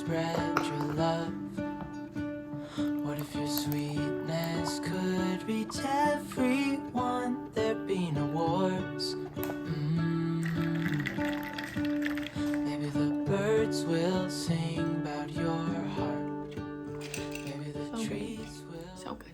spread your love? What if your sweetness could reach everyone? There'd be no wars. Maybe the birds will sing about your heart. Maybe the trees will. So good.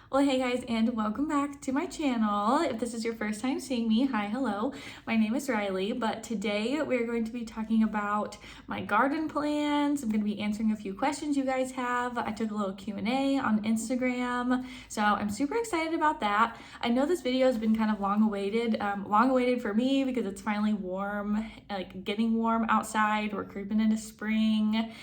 Well, hey guys, and welcome back to my channel. If this is your first time seeing me, hi, hello. My name is Riley, but today we're going to be talking about my garden plans. I'm going to be answering a few questions you guys have. I took a little Q&A on Instagram, so I'm super excited about that. I know this video has been kind of long awaited for me because it's finally warm, like getting warm outside. We're creeping into spring.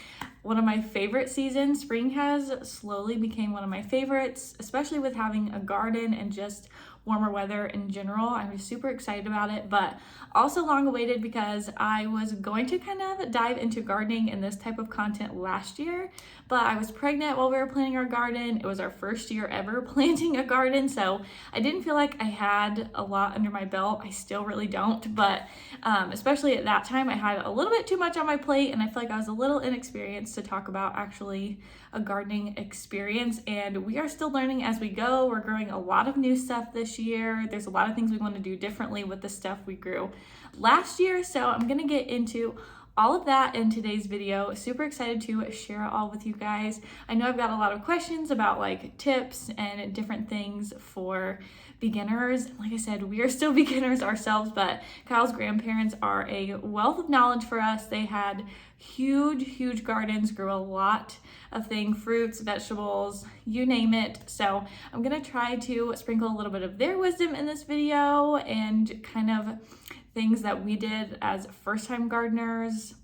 One of my favorite seasons. Spring has slowly become one of my favorites, especially with having a garden and just warmer weather in general. I'm just super excited about it, but also long awaited because I was going to kind of dive into gardening and this type of content last year, but I was pregnant while we were planting our garden. It was our first year ever planting a garden, so I didn't feel like I had a lot under my belt. I still really don't, but especially at that time, I had a little bit too much on my plate, and I feel like I was a little inexperienced to talk about actually a gardening experience, and we are still learning as we go. We're growing a lot of new stuff this year. There's a lot of things we want to do differently with the stuff we grew last year, so I'm gonna get into all of that in today's video. Super excited to share it all with you guys. I know I've got a lot of questions about like tips and different things for beginners. Like I said, we are still beginners ourselves, but Kyle's grandparents are a wealth of knowledge for us. They had huge gardens, grew a lot of things, fruits, vegetables, you name it. So I'm gonna try to sprinkle a little bit of their wisdom in this video and kind of things that we did as first-time gardeners,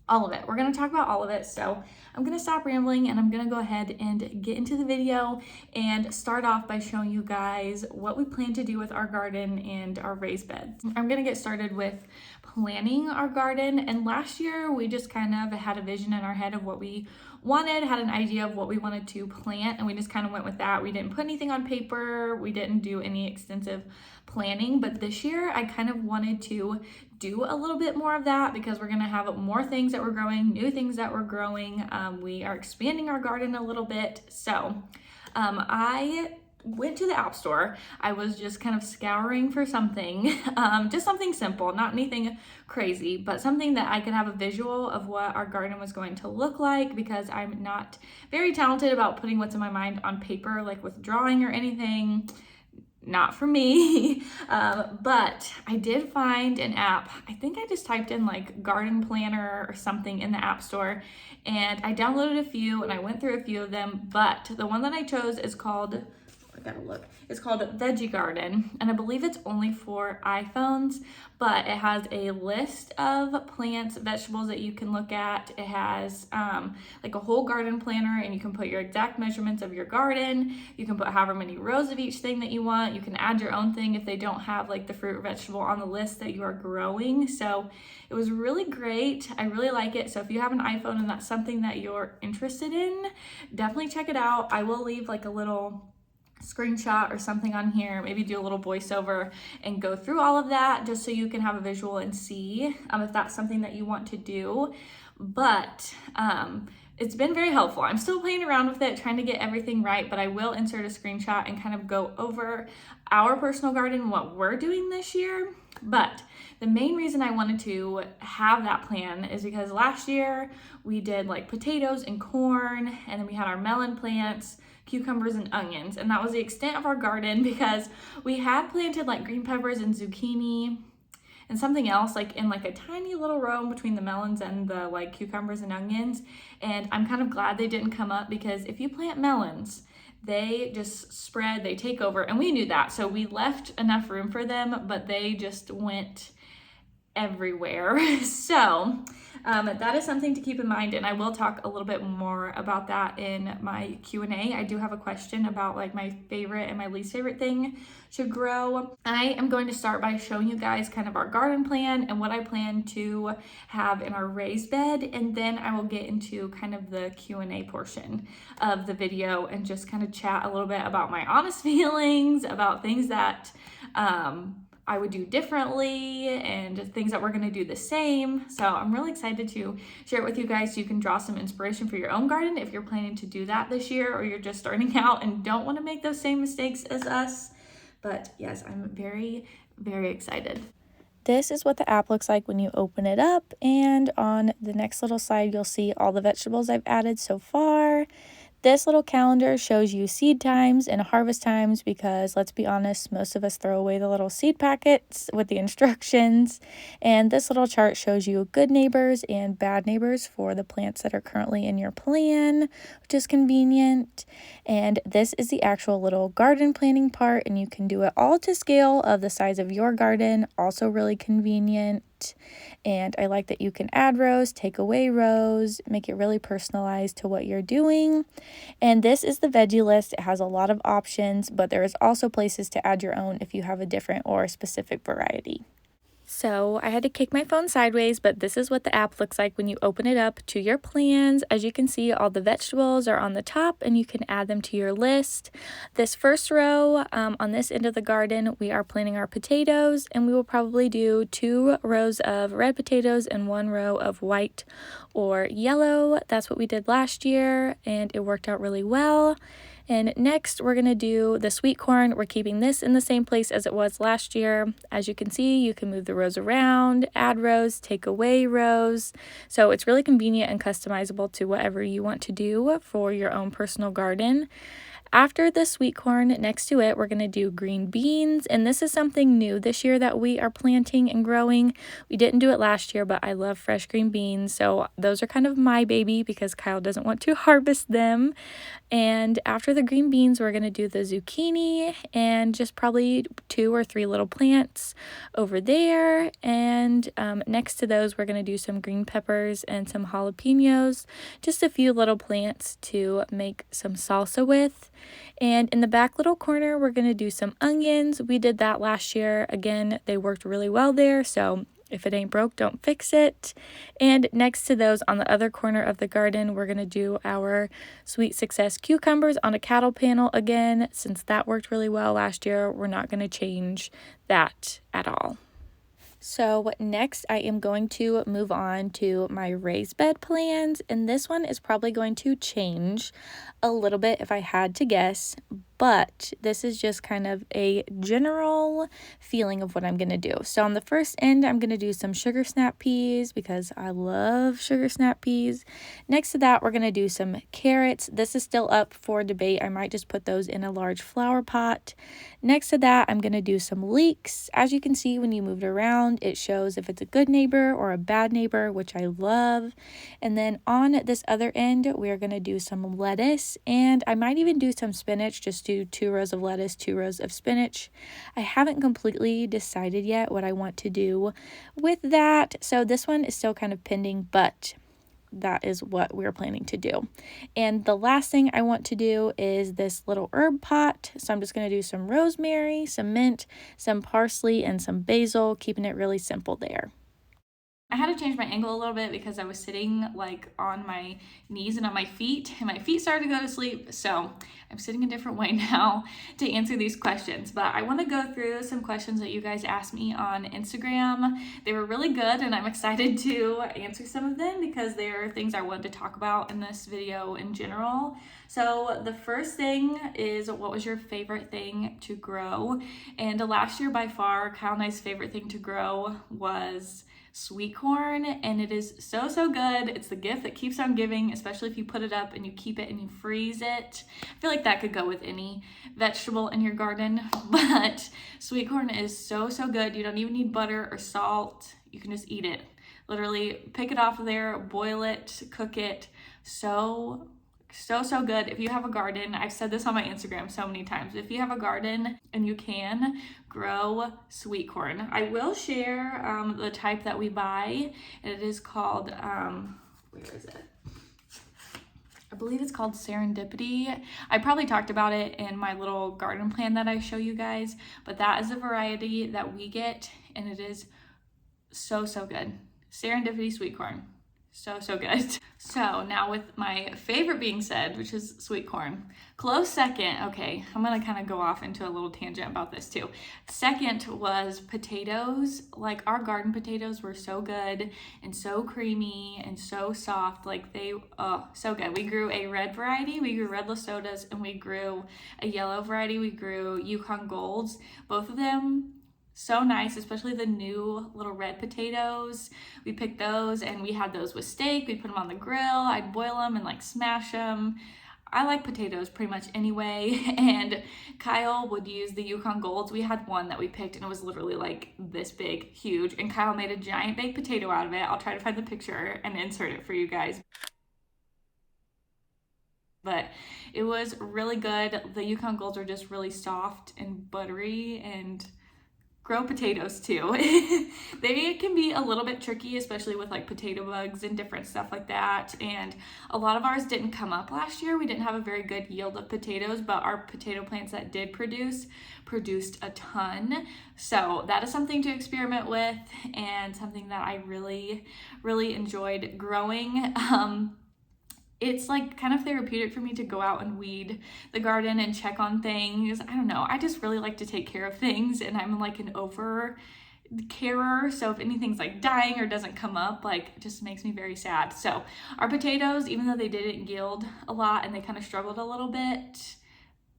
all of it. We're gonna talk about all of it. So I'm gonna stop rambling and I'm gonna go ahead and get into the video and start off by showing you guys what we plan to do with our garden and our raised beds. I'm gonna get started with planning our garden, and last year we just kind of had a vision in our head of what we wanted, had an idea of what we wanted to plant, and we just kind of went with that. We didn't put anything on paper, we didn't do any extensive planning, but this year I kind of wanted to do a little bit more of that because we're gonna have more things that we're growing, new things that we're growing. We are expanding our garden a little bit. So I went to the app store. I was just kind of scouring for something, just something simple, not anything crazy, but something that I could have a visual of what our garden was going to look like, because I'm not very talented about putting what's in my mind on paper, like with drawing or anything. Not for me. But I did find an app. I think I just typed in like garden planner or something in the app store, and I downloaded a few and I went through a few of them, but the one that I chose is called, I gotta look, it's called Veggie Garden, and I believe it's only for iPhones, but it has a list of plants, vegetables that you can look at. It has like a whole garden planner, and you can put your exact measurements of your garden. You can put however many rows of each thing that you want. You can add your own thing if they don't have like the fruit or vegetable on the list that you are growing. So it was really great. I really like it. So if you have an iPhone and that's something that you're interested in, definitely check it out. I will leave like a little screenshot or something on here, maybe do a little voiceover and go through all of that just so you can have a visual and see if that's something that you want to do. But it's been very helpful. I'm still playing around with it, trying to get everything right, but I will insert a screenshot and kind of go over our personal garden, what we're doing this year. But the main reason I wanted to have that plan is because last year we did like potatoes and corn, and then we had our melon plants, cucumbers and onions, and that was the extent of our garden, because we had planted like green peppers and zucchini and something else like in like a tiny little row between the melons and the like cucumbers and onions. And I'm kind of glad they didn't come up, because if you plant melons, they just spread, they take over, and we knew that, so we left enough room for them, but they just went everywhere. So that is something to keep in mind, and I will talk a little bit more about that in my Q&A. I do have a question about like my favorite and my least favorite thing to grow. I am going to start by showing you guys kind of our garden plan and what I plan to have in our raised bed, and then I will get into kind of the Q&A portion of the video and just kind of chat a little bit about my honest feelings about things that I would do differently and things that we're gonna do the same. So I'm really excited to share it with you guys so you can draw some inspiration for your own garden if you're planning to do that this year, or you're just starting out and don't wanna make those same mistakes as us. But yes, I'm very, very excited. This is what the app looks like when you open it up, and on the next little slide you'll see all the vegetables I've added so far. This little calendar shows you seed times and harvest times because, let's be honest, most of us throw away the little seed packets with the instructions. And this little chart shows you good neighbors and bad neighbors for the plants that are currently in your plan, which is convenient. And this is the actual little garden planning part, and you can do it all to scale of the size of your garden, also really convenient. And I like that you can add rows, take away rows, make it really personalized to what you're doing. And this is the veggie list. It has a lot of options, but there is also places to add your own if you have a different or specific variety. So I had to kick my phone sideways, but this is what the app looks like when you open it up to your plans. As you can see, all the vegetables are on the top and you can add them to your list. This first row, on this end of the garden, we are planting our potatoes, and we will probably do 2 rows of red potatoes and 1 row of white or yellow. That's what we did last year, and it worked out really well. And next, we're going to do the sweet corn. We're keeping this in the same place as it was last year. As you can see, you can move the rows around, add rows, take away rows. So it's really convenient and customizable to whatever you want to do for your own personal garden. After the sweet corn, next to it, we're going to do green beans, and this is something new this year that we are planting and growing. We didn't do it last year, but I love fresh green beans, so those are kind of my baby because Kyle doesn't want to harvest them. And after the green beans, we're going to do the zucchini and just probably 2 or 3 little plants over there. And next to those, we're going to do some green peppers and some jalapenos, just a few little plants to make some salsa with. And in the back little corner, we're going to do some onions. We did that last year. Again, they worked really well there, so if it ain't broke, don't fix it. And next to those, on the other corner of the garden, we're going to do our Sweet Success cucumbers on a cattle panel again. Since that worked really well last year, we're not going to change that at all. So next, I am going to move on to my raised bed plans, and this one is probably going to change a little bit if I had to guess, but this is just kind of a general feeling of what I'm going to do. So on the first end, I'm going to do some sugar snap peas because I love sugar snap peas. Next to that, we're going to do some carrots. This is still up for debate. I might just put those in a large flower pot. Next to that, I'm going to do some leeks. As you can see, when you move it around, it shows if it's a good neighbor or a bad neighbor, which I love. And then on this other end, we're going to do some lettuce, and I might even do some spinach. Just do 2 rows of lettuce, 2 rows of spinach. I haven't completely decided yet what I want to do with that, so this one is still kind of pending, but that is what we're planning to do. And the last thing I want to do is this little herb pot. So I'm just going to do some rosemary, some mint, some parsley, and some basil, keeping it really simple there. I had to change my angle a little bit because I was sitting like on my knees and on my feet, and my feet started to go to sleep. So I'm sitting a different way now to answer these questions. But I want to go through some questions that you guys asked me on Instagram. They were really good, and I'm excited to answer some of them because they are things I wanted to talk about in this video in general. So the first thing is, what was your favorite thing to grow? And last year, by far, Kyle and I's favorite thing to grow was sweet corn, and it is so good. It's the gift that keeps on giving, especially if you put it up and you keep it and you freeze it. I feel like that could go with any vegetable in your garden, but sweet corn is so good. You don't even need butter or salt. You can just eat it. Literally pick it off of there, boil it, cook it. So good. If you have a garden, I've said this on my Instagram so many times, if you have a garden and you can, grow sweet corn. I will share the type that we buy, and it is called, where is it? I believe it's called Serendipity. I probably talked about it in my little garden plan that I show you guys, but that is a variety that we get, and it is so good. Serendipity sweet corn. So good. So now with my favorite being said, which is sweet corn. Close second, okay, I'm gonna kind of go off into a little tangent about this too. Second was potatoes. Like our garden potatoes were so good and so creamy and so soft. Like they, oh, so good. We grew a red variety, we grew red Lesotas, and we grew a yellow variety. We grew Yukon Golds. Both of them so nice, especially the new little red potatoes. We picked those and we had those with steak. We put them on the grill. I'd boil them and like smash them. I like potatoes pretty much anyway. And Kyle would use the Yukon Golds. We had one that we picked and it was literally like this big, huge. And Kyle made a giant baked potato out of it. I'll try to find the picture and insert it for you guys. But it was really good. The Yukon Golds are just really soft and buttery and grow potatoes too. They can be a little bit tricky, especially with like potato bugs and different stuff like that. And a lot of ours didn't come up last year. We didn't have a very good yield of potatoes, but our potato plants that did produced a ton. So that is something to experiment with and something that I really, really enjoyed growing. It's like kind of therapeutic for me to go out and weed the garden and check on things. I don't know. I just really like to take care of things and I'm like an over carer. So if anything's like dying or doesn't come up, like it just makes me very sad. So our potatoes, even though they didn't yield a lot and they kind of struggled a little bit,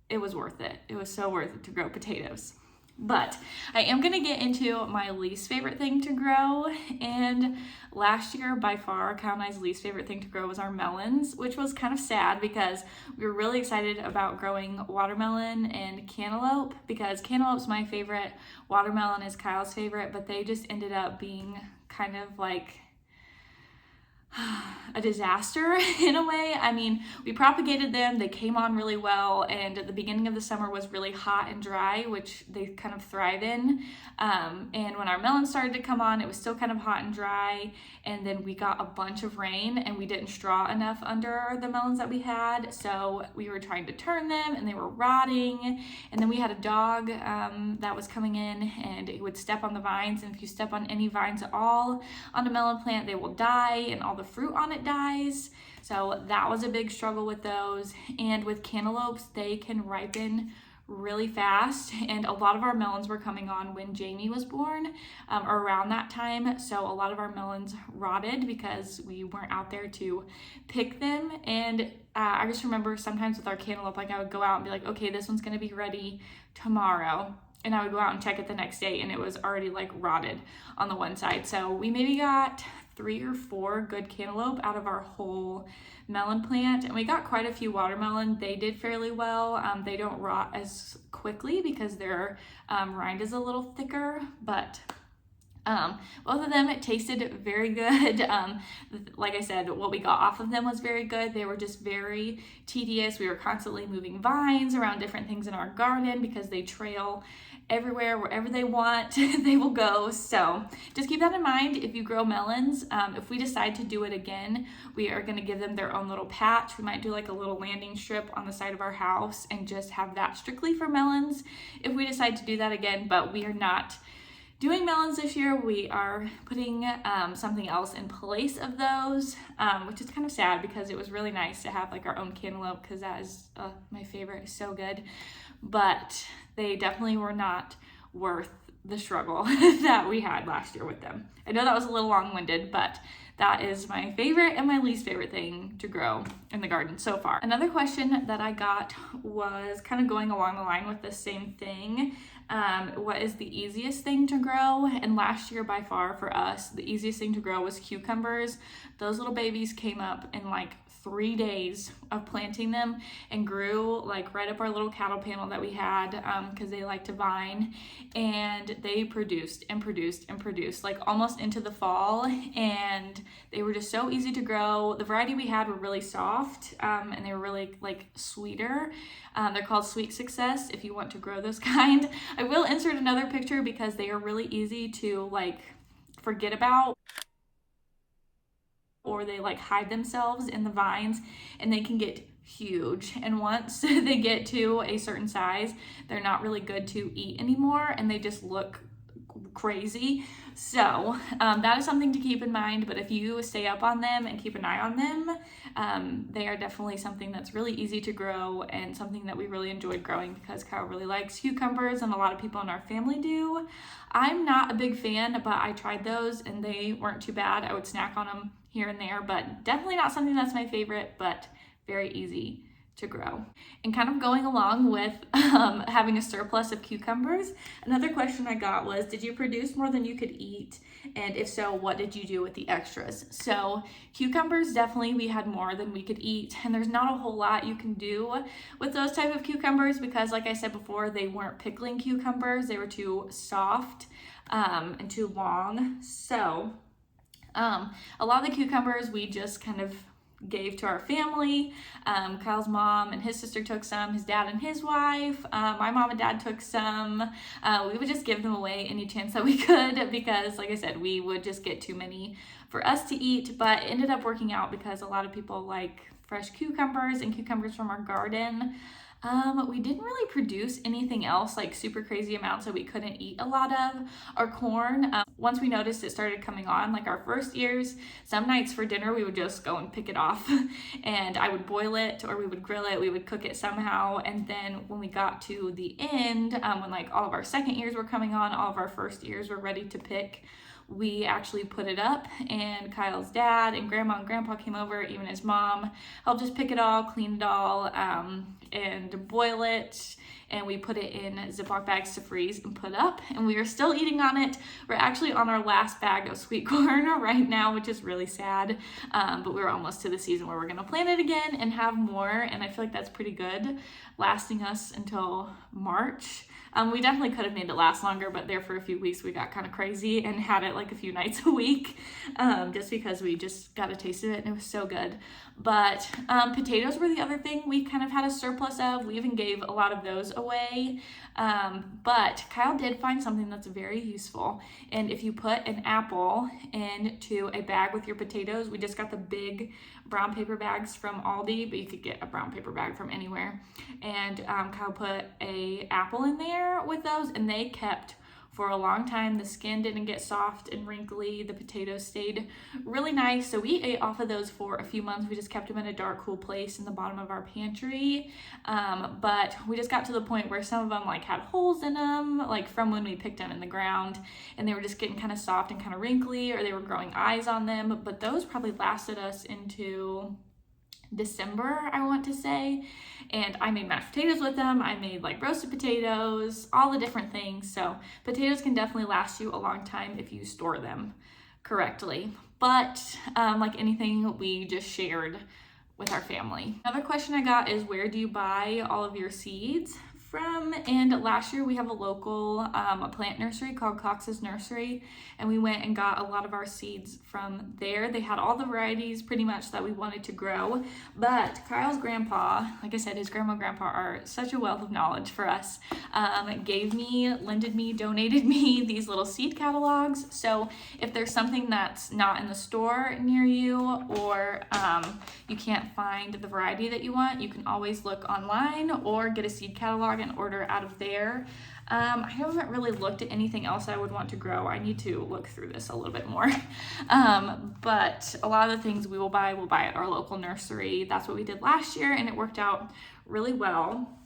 it was worth it. It was so worth it to grow potatoes. But I am going to get into my least favorite thing to grow, and last year by far Kyle and I's least favorite thing to grow was our melons, which was kind of sad because we were really excited about growing watermelon and cantaloupe because cantaloupe's my favorite, watermelon is Kyle's favorite, but they just ended up being kind of like a disaster in a way. I mean, we propagated them, they came on really well, and at the beginning of the summer was really hot and dry, which they kind of thrive in. And when our melons started to come on, it was still kind of hot and dry, and then we got a bunch of rain and we didn't straw enough under the melons that we had, so we were trying to turn them and they were rotting. And then we had a dog that was coming in and it would step on the vines, and if you step on any vines at all on a melon plant, they will die and all the fruit on it dies. So that was a big struggle with those. And with cantaloupes, they can ripen really fast, and a lot of our melons were coming on when Jamie was born, or around that time, so a lot of our melons rotted because we weren't out there to pick them. And I just remember sometimes with our cantaloupe, like I would go out and be like, okay, this one's gonna be ready tomorrow, and I would go out and check it the next day and it was already like rotted on the one side. So we maybe got 3 or 4 good cantaloupe out of our whole melon plant, and we got quite a few watermelon. They did fairly well. They don't rot as quickly because their rind is a little thicker, but both of them, it tasted very good. Like I said, what we got off of them was very good. They were just very tedious. We were constantly moving vines around different things in our garden because they trail everywhere, wherever they want, they will go. So just keep that in mind if you grow melons. If we decide to do it again, we are going to give them their own little patch. We might do like a little landing strip on the side of our house and just have that strictly for melons if we decide to do that again. But we are not doing melons this year. We are putting something else in place of those, which is kind of sad because it was really nice to have like our own cantaloupe, because that is my favorite. It's so good. But they definitely were not worth the struggle that we had last year with them. I know that was a little long-winded, but that is my favorite and my least favorite thing to grow in the garden so far. Another question that I got was kind of going along the line with the same thing. What is the easiest thing to grow? And last year by far for us, the easiest thing to grow was cucumbers. Those little babies came up in like 3 days of planting them and grew like right up our little cattle panel that we had, because they like to vine, and they produced and produced and produced like almost into the fall, and they were just so easy to grow. The variety we had were really soft, and they were really like sweeter. They're called Sweet Success if you want to grow those kind. I will insert another picture because they are really easy to like forget about, or they like hide themselves in the vines and they can get huge. And once they get to a certain size, they're not really good to eat anymore and they just look crazy. So that is something to keep in mind, but if you stay up on them and keep an eye on them, they are definitely something that's really easy to grow and something that we really enjoyed growing because Kyle really likes cucumbers and a lot of people in our family do. I'm not a big fan, but I tried those and they weren't too bad. I would snack on them here and there, but definitely not something that's my favorite, but very easy to grow. And kind of going along with having a surplus of cucumbers, another question I got was, did you produce more than you could eat? And if so, what did you do with the extras? So cucumbers, definitely we had more than we could eat, and there's not a whole lot you can do with those type of cucumbers because like I said before, they weren't pickling cucumbers, they were too soft and too long. So a lot of the cucumbers we just kind of gave to our family. Kyle's mom and his sister took some, his dad and his wife, my mom and dad took some. We would just give them away any chance that we could because like I said, we would just get too many for us to eat, but it ended up working out because a lot of people like fresh cucumbers and cucumbers from our garden. We didn't really produce anything else like super crazy amounts that we couldn't eat a lot of. Our corn, once we noticed it started coming on, like our first years, some nights for dinner we would just go and pick it off and I would boil it or we would grill it, we would cook it somehow. And then when we got to the end, when like all of our second years were coming on, all of our first years were ready to pick, we actually put it up and Kyle's dad and grandma and grandpa came over, even his mom helped us pick it all, clean it all, and boil it, and we put it in Ziploc bags to freeze and put up, and we are still eating on it. We're actually on our last bag of sweet corn right now, which is really sad, but we're almost to the season where we're gonna plant it again and have more, and I feel like that's pretty good, lasting us until March. We definitely could have made it last longer, but there for a few weeks we got kind of crazy and had it like a few nights a week, just because we just got a taste of it and it was so good. But potatoes were the other thing we kind of had a surplus of. We even gave a lot of those away, but Kyle did find something that's very useful. And if you put an apple into a bag with your potatoes, we just got the big brown paper bags from Aldi, but you could get a brown paper bag from anywhere. And Kyle put a apple in there with those and they kept for a long time. The skin didn't get soft and wrinkly. The potatoes stayed really nice. So we ate off of those for a few months. We just kept them in a dark, cool place in the bottom of our pantry. But we just got to the point where some of them like had holes in them, like from when we picked them in the ground, and they were just getting kind of soft and kind of wrinkly, or they were growing eyes on them. But those probably lasted us into December, I want to say, and I made mashed potatoes with them. I made like roasted potatoes, all the different things. So potatoes can definitely last you a long time if you store them correctly, but like anything, we just shared with our family. Another question I got is, where do you buy all of your seeds from? And last year we have a local a plant nursery called Cox's Nursery, and we went and got a lot of our seeds from there. They had all the varieties pretty much that we wanted to grow, but Kyle's grandpa, like I said, his grandma and grandpa are such a wealth of knowledge for us, lended me, donated me these little seed catalogs. So if there's something that's not in the store near you, or you can't find the variety that you want, you can always look online or get a seed catalog and order out of there. I haven't really looked at anything else I would want to grow. I need to look through this a little bit more. But a lot of the things we'll buy at our local nursery. That's what we did last year, and it worked out really well.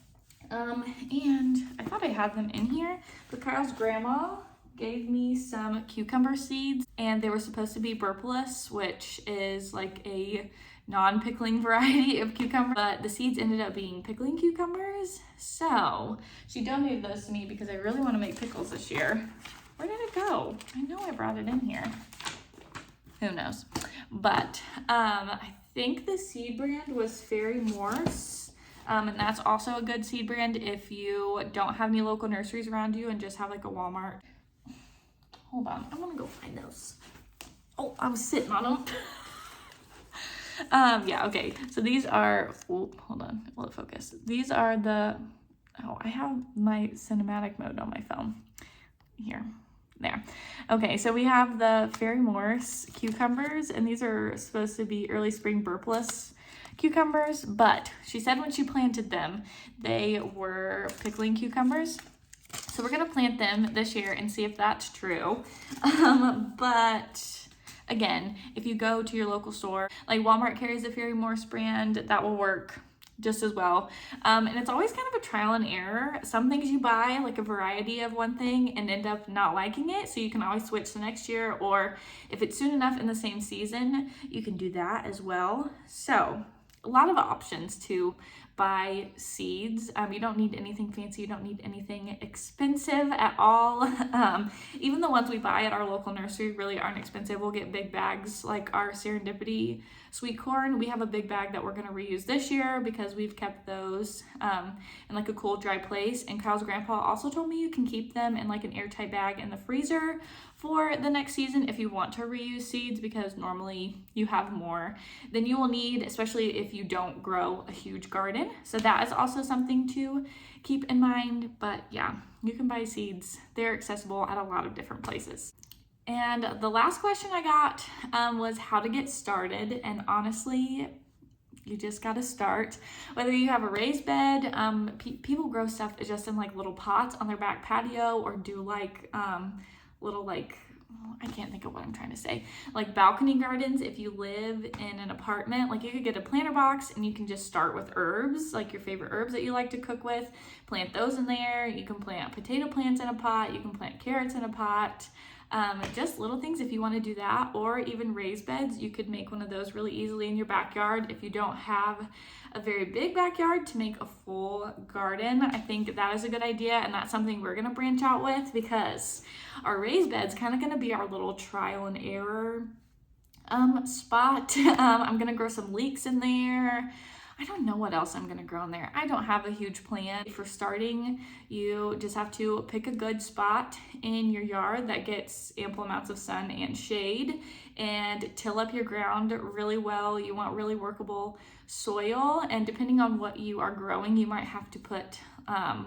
And I thought I had them in here, but Kyle's grandma gave me some cucumber seeds, and they were supposed to be burpless, which is like a non-pickling variety of cucumber, but the seeds ended up being pickling cucumbers. So she donated those to me because I really want to make pickles this year. Where did it go? I know I brought it in here. Who knows? But I think the seed brand was Fairy Morse. And that's also a good seed brand if you don't have any local nurseries around you and just have like a Walmart. Hold on, I'm gonna go find those. Oh, I was sitting on them. Yeah, okay, so these are, hold on, will it focus? These are the, I have my cinematic mode on my phone. Here, there. Okay, so we have the Fairy Morse cucumbers, and these are supposed to be early spring burpless cucumbers, but she said when she planted them, they were pickling cucumbers. So we're gonna plant them this year and see if that's true. But again, if you go to your local store, like Walmart carries the Fairy Morse brand, that will work just as well. And it's always kind of a trial and error. Some things you buy, like a variety of one thing, and end up not liking it, so you can always switch the next year, or if it's soon enough in the same season, you can do that as well. So a lot of options to buy seeds. You don't need anything fancy, you don't need anything expensive at all. Even the ones we buy at our local nursery really aren't expensive. We'll get big bags like our Serendipity sweet corn. We have a big bag that we're going to reuse this year because we've kept those in like a cool dry place. And Kyle's grandpa also told me you can keep them in like an airtight bag in the freezer for the next season if you want to reuse seeds, because normally you have more than you will need, especially if you don't grow a huge garden. So that is also something to keep in mind. But yeah, you can buy seeds. They're accessible at a lot of different places. And the last question I got was how to get started. And honestly, you just got to start. Whether you have a raised bed, people grow stuff just in like little pots on their back patio, or do like little like, I can't think of what I'm trying to say, like balcony gardens. If you live in an apartment, like you could get a planter box and you can just start with herbs, like your favorite herbs that you like to cook with, plant those in there. You can plant potato plants in a pot, you can plant carrots in a pot. Just little things if you want to do that, or even raised beds. You could make one of those really easily in your backyard if you don't have a very big backyard to make a full garden. I think that is a good idea, and that's something we're going to branch out with, because our raised bed's kind of going to be our little trial and error spot. I'm going to grow some leeks in there. I don't know what else I'm going to grow in there. I don't have a huge plan. For starting, you just have to pick a good spot in your yard that gets ample amounts of sun and shade, and till up your ground really well. You want really workable soil, and depending on what you are growing, you might have to put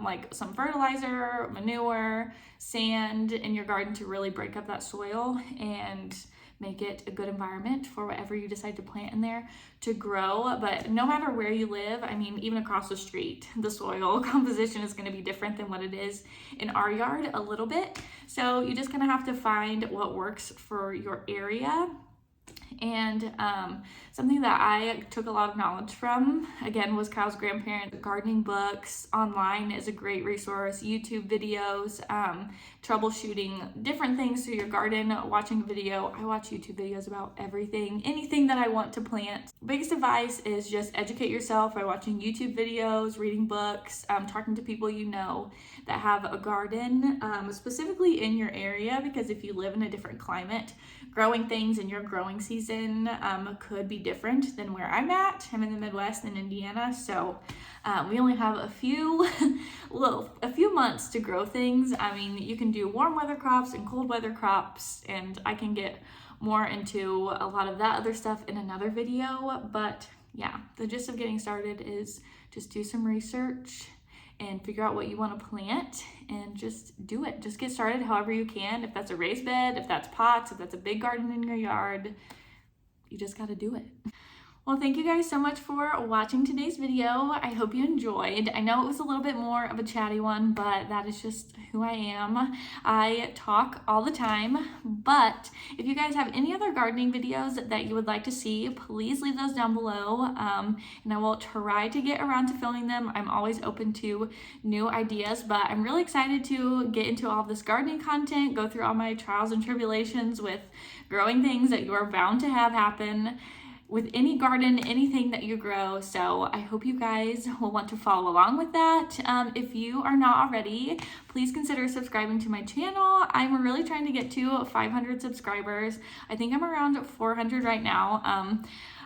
like some fertilizer, manure, sand in your garden to really break up that soil and make it a good environment for whatever you decide to plant in there to grow. But no matter where you live, I mean, even across the street, the soil composition is going to be different than what it is in our yard a little bit. So you just kind of have to find what works for your area. And something that I took a lot of knowledge from, again, was Kyle's grandparents. Gardening books online is a great resource. YouTube videos, troubleshooting different things through your garden, watching a video. I watch YouTube videos about everything, anything that I want to plant. Biggest advice is just educate yourself by watching YouTube videos, reading books, talking to people you know that have a garden, specifically in your area, because if you live in a different climate, growing things in your growing season could be different than where I'm at. I'm in the Midwest in Indiana, so we only have a few months to grow things. I mean, you can do warm weather crops and cold weather crops, and I can get more into a lot of that other stuff in another video. But yeah, the gist of getting started is just do some research and figure out what you want to plant and just do it. Just get started however you can. If that's a raised bed, if that's pots, if that's a big garden in your yard, you just got to do it. Well, thank you guys so much for watching today's video. I hope you enjoyed. I know it was a little bit more of a chatty one, but that is just who I am. I talk all the time, but if you guys have any other gardening videos that you would like to see, please leave those down below, and I will try to get around to filming them. I'm always open to new ideas, but I'm really excited to get into all of this gardening content, go through all my trials and tribulations with growing things that you are bound to have happen with any garden, anything that you grow. So I hope you guys will want to follow along with that. If you are not already, please consider subscribing to my channel. I'm really trying to get to 500 subscribers. I think I'm around 400 right now.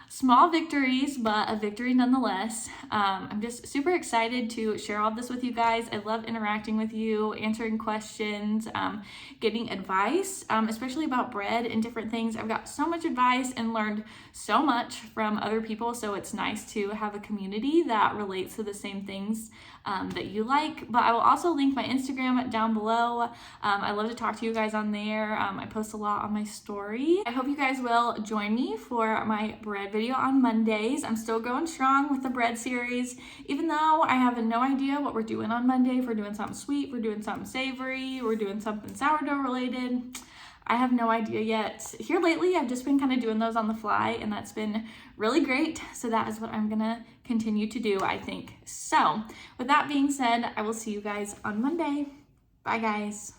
Small victories, but a victory nonetheless. I'm just super excited to share all this with you guys. I love interacting with you, answering questions, getting advice, especially about bread and different things. I've got so much advice and learned so much from other people, so it's nice to have a community that relates to the same things that you like. But I will also link my Instagram down below. I love to talk to you guys on there. I post a lot on my story. I hope you guys will join me for my bread video on Mondays. I'm still going strong with the bread series, even though I have no idea what we're doing on Monday. If we're doing something sweet, we're doing something savory, we're doing something sourdough related. I have no idea yet. Here lately, I've just been kind of doing those on the fly, and that's been really great. So that is what I'm gonna continue to do, I think. So with that being said, I will see you guys on Monday. Bye, guys.